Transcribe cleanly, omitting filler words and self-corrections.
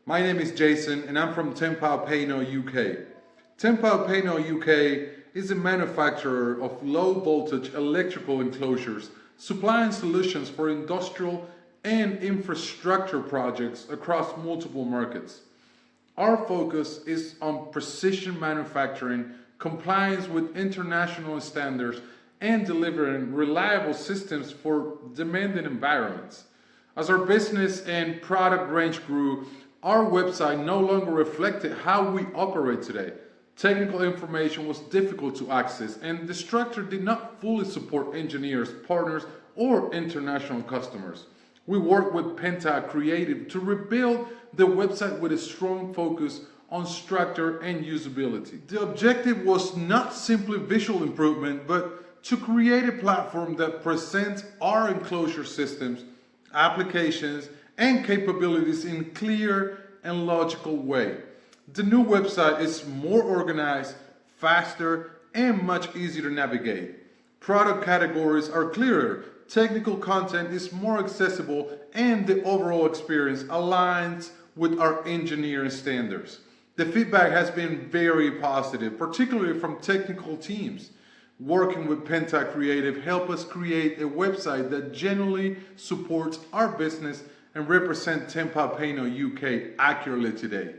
My name is Jason and I'm from Tempa Pano UK. Tempa Pano UK is a manufacturer of low voltage electrical enclosures, supplying solutions for industrial and infrastructure projects across multiple markets. Our focus is on precision manufacturing, compliance with international standards, and delivering reliable systems for demanding environments. As our business and product range grew, our website no longer reflected how we operate today. Technical information was difficult to access, and the structure did not fully support engineers, partners, or international customers. We worked with Penta Creative to rebuild the website with a strong focus on structure and usability. The objective was not simply visual improvement, but to create a platform that presents our enclosure systems, applications, and capabilities in a clear and logical way. The new website is more organized, faster, and much easier to navigate. Product categories are clearer, technical content is more accessible, and the overall experience aligns with our engineering standards. The feedback has been very positive, particularly from technical teams. Working with Penta Creative helped us create a website that genuinely supports our business and represents Tempa Pano UK accurately today.